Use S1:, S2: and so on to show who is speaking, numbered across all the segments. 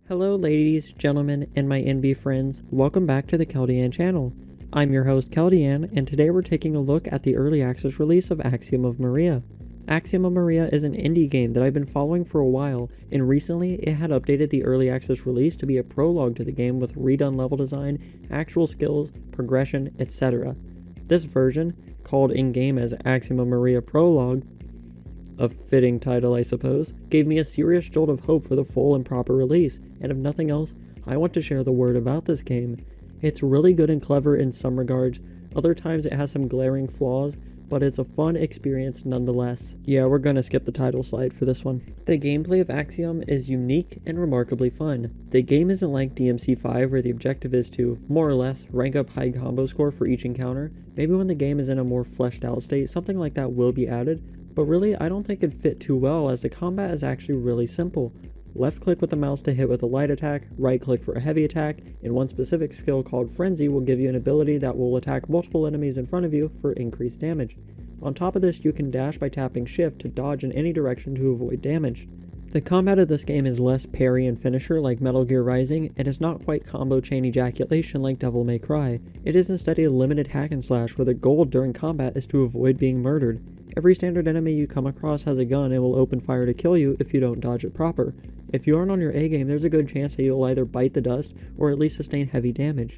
S1: Hello ladies, gentlemen, and my NB friends, welcome back to the Kelde channel. I'm your host Kelde, and today we're taking a look at the early access release of Axiom of Maria. Axiom of Maria is an indie game that I've been following for a while, and recently it had updated the early access release to be a prologue to the game with redone level design, actual skills, progression, etc. This version, called in-game as Axiom of Maria Prologue, a fitting title I suppose, gave me a serious jolt of hope for the full and proper release, and if nothing else, I want to share the word about this game. It's really good and clever in some regards, other times it has some glaring flaws, but it's a fun experience nonetheless. Yeah, we're gonna skip the title slide for this one. The gameplay of Axiom is unique and remarkably fun. The game isn't like DMC5 where the objective is to, more or less, rank up high combo score for each encounter. Maybe when the game is in a more fleshed out state, something like that will be added, but really I don't think it'd fit too well as the combat is actually really simple. Left click with the mouse to hit with a light attack, right click for a heavy attack, and one specific skill called Frenzy will give you an ability that will attack multiple enemies in front of you for increased damage. On top of this, you can dash by tapping shift to dodge in any direction to avoid damage. The combat of this game is less parry and finisher like Metal Gear Rising, and is not quite combo chain ejaculation like Devil May Cry. It is instead a limited hack and slash where the goal during combat is to avoid being murdered. Every standard enemy you come across has a gun and will open fire to kill you if you don't dodge it proper. If you aren't on your A game, there's a good chance that you'll either bite the dust or at least sustain heavy damage.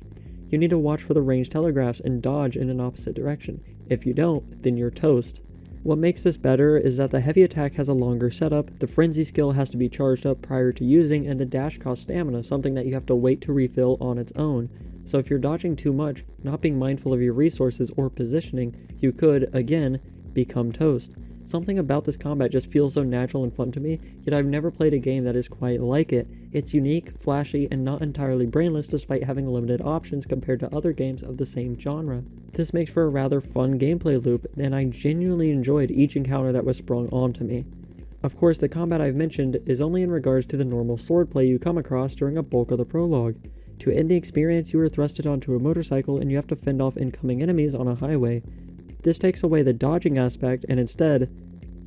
S1: You need to watch for the ranged telegraphs and dodge in an opposite direction. If you don't, then you're toast. What makes this better is that the heavy attack has a longer setup, the frenzy skill has to be charged up prior to using, and the dash costs stamina, something that you have to wait to refill on its own. So if you're dodging too much, not being mindful of your resources or positioning, you could, again, become toast. Something about this combat just feels so natural and fun to me, yet I've never played a game that is quite like it. It's unique, flashy, and not entirely brainless despite having limited options compared to other games of the same genre. This makes for a rather fun gameplay loop, and I genuinely enjoyed each encounter that was sprung onto me. Of course, the combat I've mentioned is only in regards to the normal swordplay you come across during a bulk of the prologue. To end the experience, you are thrusted onto a motorcycle and you have to fend off incoming enemies on a highway. This takes away the dodging aspect and instead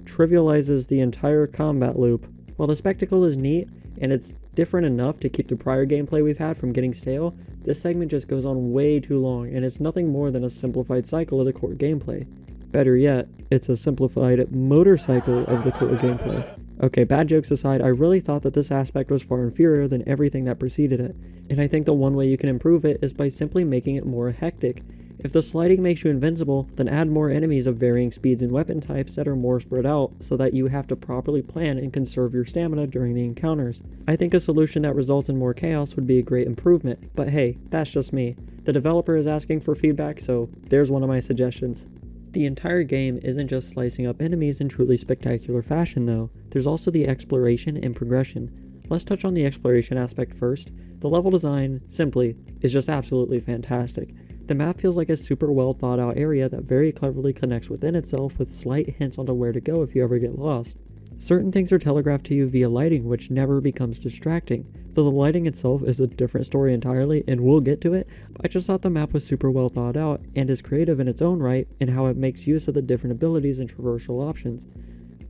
S1: trivializes the entire combat loop. While the spectacle is neat and it's different enough to keep the prior gameplay we've had from getting stale, this segment just goes on way too long and it's nothing more than a simplified cycle of the core gameplay. Better yet, it's a simplified motorcycle of the core gameplay. Okay, bad jokes aside, I really thought that this aspect was far inferior than everything that preceded it, and I think the one way you can improve it is by simply making it more hectic. If the sliding makes you invincible, then add more enemies of varying speeds and weapon types that are more spread out so that you have to properly plan and conserve your stamina during the encounters. I think a solution that results in more chaos would be a great improvement, but hey, that's just me. The developer is asking for feedback, so there's one of my suggestions. The entire game isn't just slicing up enemies in truly spectacular fashion though, there's also the exploration and progression. Let's touch on the exploration aspect first. The level design, simply, is just absolutely fantastic. The map feels like a super well thought out area that very cleverly connects within itself with slight hints onto where to go if you ever get lost. Certain things are telegraphed to you via lighting which never becomes distracting, though the lighting itself is a different story entirely and we'll get to it. I just thought the map was super well thought out and is creative in its own right in how it makes use of the different abilities and traversal options.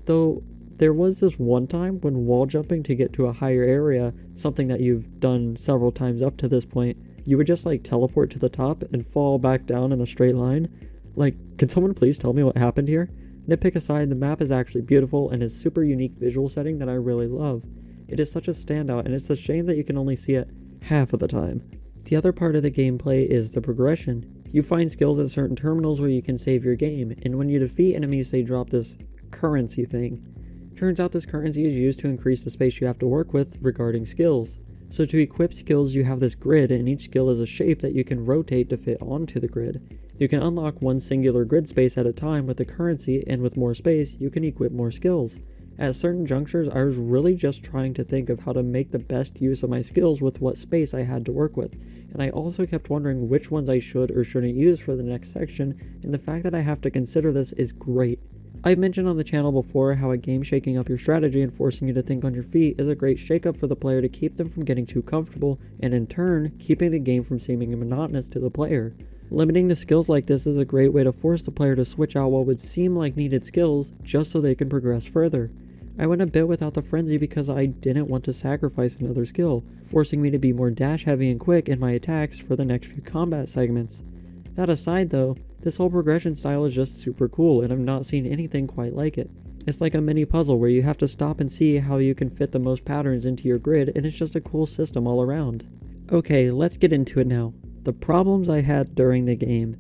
S1: Though there was this one time when wall jumping to get to a higher area, something that you've done several times up to this point, you would just like teleport to the top and fall back down in a straight line. Like, can someone please tell me what happened here? Nitpick aside, the map is actually beautiful and is super unique visual setting that I really love. It is such a standout and it's a shame that you can only see it half of the time. The other part of the gameplay is the progression. You find skills at certain terminals where you can save your game, and when you defeat enemies they drop this currency thing. Turns out this currency is used to increase the space you have to work with regarding skills. So to equip skills you have this grid and each skill is a shape that you can rotate to fit onto the grid. You can unlock one singular grid space at a time with the currency, and with more space you can equip more skills. At certain junctures I was really just trying to think of how to make the best use of my skills with what space I had to work with, and I also kept wondering which ones I should or shouldn't use for the next section, and the fact that I have to consider this is great. I've mentioned on the channel before how a game shaking up your strategy and forcing you to think on your feet is a great shake-up for the player to keep them from getting too comfortable, and in turn, keeping the game from seeming monotonous to the player. Limiting the skills like this is a great way to force the player to switch out what would seem like needed skills just so they can progress further. I went a bit without the frenzy because I didn't want to sacrifice another skill, forcing me to be more dash heavy and quick in my attacks for the next few combat segments. That aside though, this whole progression style is just super cool and I've not seen anything quite like it. It's like a mini puzzle where you have to stop and see how you can fit the most patterns into your grid, and it's just a cool system all around. Okay, let's get into it now. The problems I had during the game.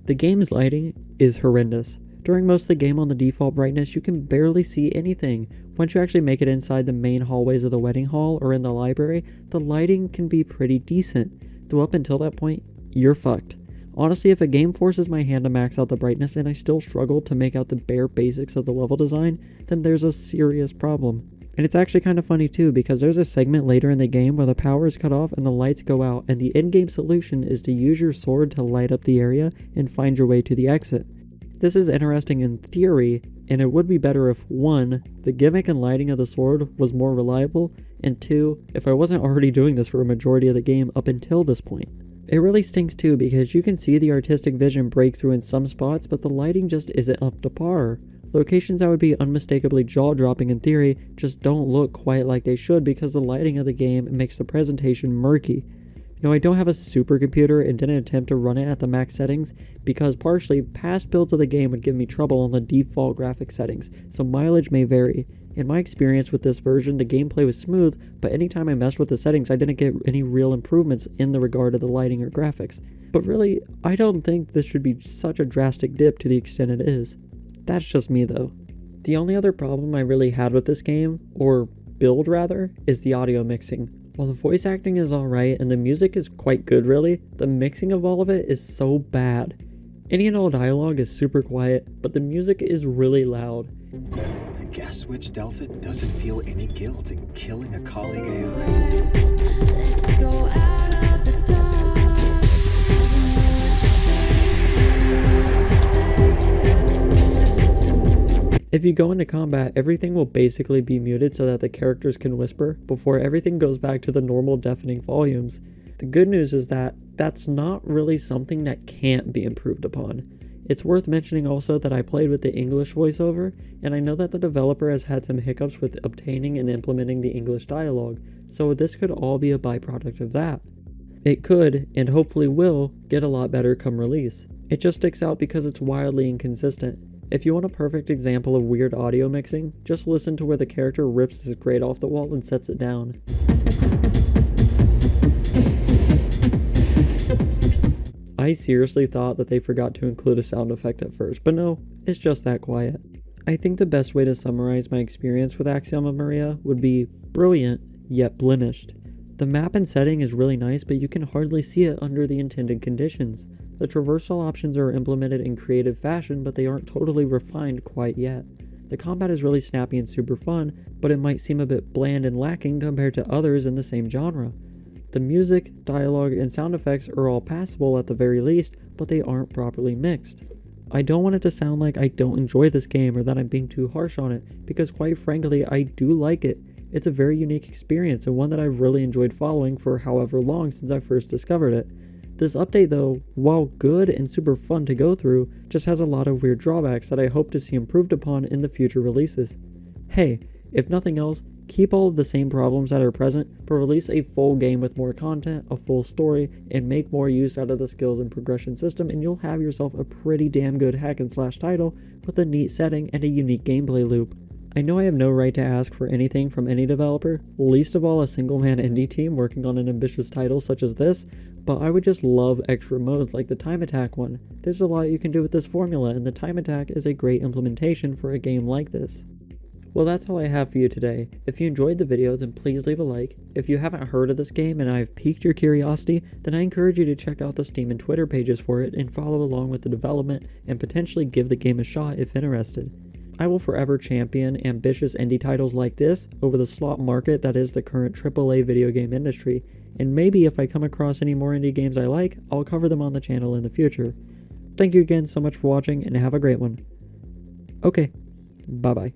S1: The game's lighting is horrendous. During most of the game on the default brightness, you can barely see anything. Once you actually make it inside the main hallways of the wedding hall or in the library, the lighting can be pretty decent. Though up until that point, you're fucked. Honestly, if a game forces my hand to max out the brightness and I still struggle to make out the bare basics of the level design, then there's a serious problem. And it's actually kind of funny too, because there's a segment later in the game where the power is cut off and the lights go out, and the in-game solution is to use your sword to light up the area and find your way to the exit. This is interesting in theory, and it would be better if 1, the gimmick and lighting of the sword was more reliable, and 2, if I wasn't already doing this for a majority of the game up until this point. It really stinks too, because you can see the artistic vision break through in some spots, but the lighting just isn't up to par. Locations that would be unmistakably jaw-dropping in theory just don't look quite like they should because the lighting of the game makes the presentation murky. Now, I don't have a supercomputer and didn't attempt to run it at the max settings because partially past builds of the game would give me trouble on the default graphic settings, so mileage may vary. In my experience with this version, the gameplay was smooth, but anytime I messed with the settings, I didn't get any real improvements in the regard of the lighting or graphics. But really, I don't think this should be such a drastic dip to the extent it is. That's just me though. The only other problem I really had with this game, or build rather, is the audio mixing. While the voice acting is alright and the music is quite good really, the mixing of all of it is so bad. Any and all dialogue is super quiet, but the music is really loud.
S2: The gas switch Delta doesn't feel any guilt in killing a colleague AI.
S3: Let's go out of the dark.
S1: If you go into combat, everything will basically be muted so that the characters can whisper before everything goes back to the normal deafening volumes. The good news is that that's not really something that can't be improved upon. It's worth mentioning also that I played with the English voiceover, and I know that the developer has had some hiccups with obtaining and implementing the English dialogue, so this could all be a byproduct of that. It could, and hopefully will, get a lot better come release. It just sticks out because it's wildly inconsistent. If you want a perfect example of weird audio mixing, just listen to where the character rips this grate off the wall and sets it down. I seriously thought that they forgot to include a sound effect at first, but no, it's just that quiet. I think the best way to summarize my experience with Axiom of Maria would be brilliant, yet blemished. The map and setting is really nice, but you can hardly see it under the intended conditions. The traversal options are implemented in creative fashion, but they aren't totally refined quite yet. The combat is really snappy and super fun, but it might seem a bit bland and lacking compared to others in the same genre. The music, dialogue, and sound effects are all passable at the very least, but they aren't properly mixed. I don't want it to sound like I don't enjoy this game or that I'm being too harsh on it, because quite frankly, I do like it. It's a very unique experience and one that I've really enjoyed following for however long since I first discovered it. This update though, while good and super fun to go through, just has a lot of weird drawbacks that I hope to see improved upon in the future releases. Hey, if nothing else, keep all of the same problems that are present, but release a full game with more content, a full story, and make more use out of the skills and progression system, and you'll have yourself a pretty damn good hack and slash title with a neat setting and a unique gameplay loop. I know I have no right to ask for anything from any developer, least of all a single-man indie team working on an ambitious title such as this, but I would just love extra modes like the time attack one. There's a lot you can do with this formula, and the time attack is a great implementation for a game like this. Well, that's all I have for you today. If you enjoyed the video, then please leave a like. If you haven't heard of this game and I've piqued your curiosity, then I encourage you to check out the Steam and Twitter pages for it and follow along with the development and potentially give the game a shot if interested. I will forever champion ambitious indie titles like this over the slot market that is the current AAA video game industry, and maybe if I come across any more indie games I like, I'll cover them on the channel in the future. Thank you again so much for watching and have a great one. Okay, bye bye.